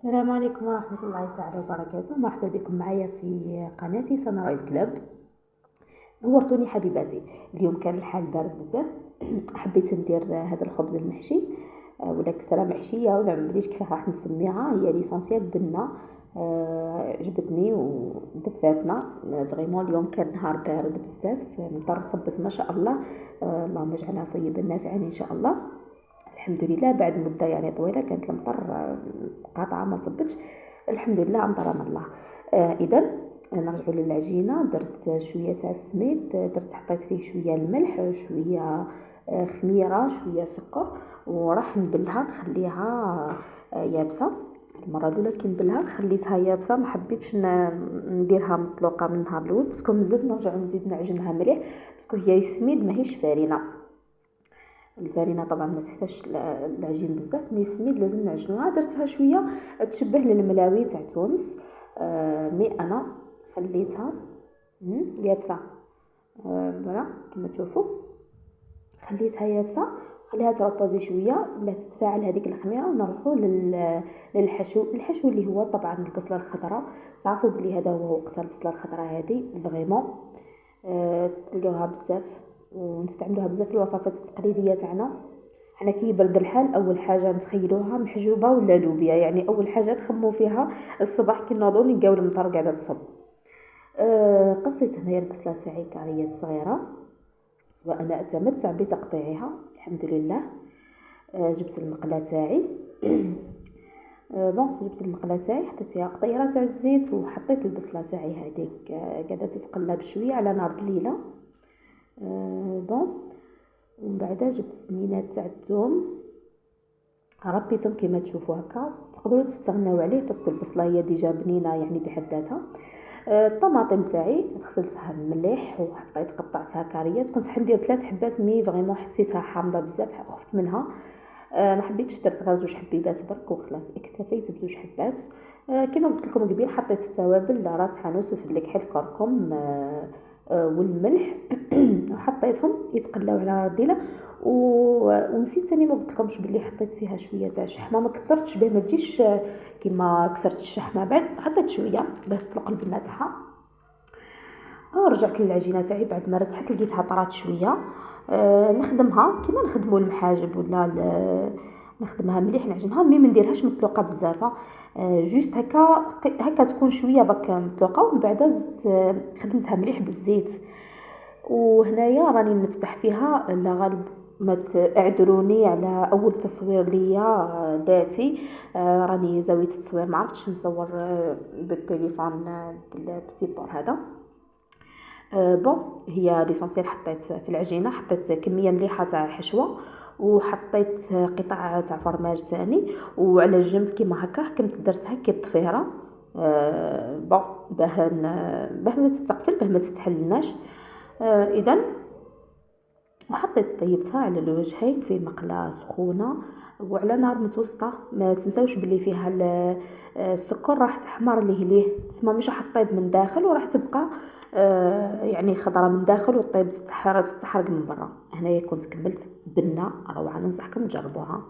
السلام عليكم ورحمة الله تعالى وبركاته. مرحبا بكم معايا في قناتي سنرايز كلاب. نورتوني حبيباتي. اليوم كان الحال بارد بزاف. حبيت ندير هذا الخبز المحشي ولا كسرة محشية ولا معمليش كيف راح نسميها، هي ليسونسيال بنة. عجبتني ودفاتنا فريمون. اليوم كان نهار بارد بزاف، مطر صبت ما شاء الله. اللهم اجعلها صيبا نافعا ان شاء الله. الحمد لله بعد مده يعني طويله كانت المطر قاطعه ما صبتش. الحمد لله امطرنا الله. اذا نرجعوا للعجينه. درت شويه تاع السميد، حطيت فيه شويه الملح، شويه خميره، شويه سكر، وراح نبلها نخليها يابسه. المره الاولى كي نبلها خليتها يابسه، ما حبيتش نديرها مطلوقه من النهار الاول باسكو مزال نرجع نزيد نعجنها مليح باسكو هي السميد ماهيش فارنه. الفارينه طبعا ما تحتاجش العجين بزاف، مي السميد لازم نعجنوها. درتها شويه تشبه للملاوي تاع تونس. مي انا خليتها يابسه. فوالا كما تشوفوا خليتها يابسه. خليها ترطب شويه لا تتفاعل هذيك الخميره، ونروحوا للحشو. الحشو اللي هو طبعا البصله الخضراء. تعرفوا بلي هذا هو وقت البصله الخضراء هذه فريمون تلقاوها بزاف ونستعملوها بزاف في الوصفات التقليديه تاعنا. حنا كي يبرد الحال اول حاجه نتخيلوها محجوبه ولا لوبيا، يعني اول حاجه نخمو فيها الصباح كي نوضو نلقاو المطر قاعده تصب. قصيت هنايا البصله تاعي كاريات صغيره وانا اعتمدت بتقطيعها الحمد لله. جبت المقله تاعي. جبت المقله تاعي حطيت فيها قطيره تاع الزيت وحطيت البصله تاعي هذيك قاعده تتقلب شويه على نار ضليله. ومن بعد جبت السنينات تاع الثوم ربيتهم كما تشوفوا هكا. تقدروا تستغناو عليه باسكو البصله هي ديجا بنينه يعني بحد ذاتها. الطماطم تاعي غسلتها مليح وحطيت قطعتها كاريات. كنت حندير 3 حبات مي فريمون حسيتها حامضه بزاف خفت منها. ما حبيتش، درت غير 2 حبيبات برك وخلاص اكتفيت ب2 حبات. كما قلت لكم قبيل حطيت التوابل راس حانوت وفلفل الكركم والملح وحطيتهم يتقلاو على نار ضيله. ونسيت ثاني ما قلت لكمش بلي حطيت فيها شويه تاع الشحمه، ما كثرتش باه ما تجيش كيما كسرت الشحمه. بعد حطيت شويه باش تطلق البنه تاعها. رجعت للعجينه تاعي بعد ما رتحت لقيتها طرات شويه. نخدمها كيما نخدموا المحاجب ولا نخدمها مليح نعجنها، مي ما نديرهاش مطلوقه بزاف. جوست هكا تكون شويه بك مطلوقه. ومن بعد زدت خدمتها مليح بالزيت. وهنايا راني نفتح فيها لا غالب ما اعذروني على اول تصوير ليا ذاتي. راني زاويه التصوير ما عرفتش نصور بالتليفون بالسيبور هذا. هي ليسونسيال حطيت في العجينه، حطيت كميه مليحه تاع حشوه وحطيت قطع تاع فرماج ثاني. وعلى الجنب كيما هكا حكمت درتها كي الطفيره. باه ما تتقفل باه ما تتحلناش. اذا وحطيت طيبتها على الوجهين في مقله سخونه وعلى نار متوسطه. ما تنساوش بلي فيها السكر راح تحمر ليه تسمى مش راح تطيب من داخل وراح تبقى يعني خضره من داخل وطيب تتحرق من برا. هنايا كنت كملت بنه روعه، ننصحكم تجربوها.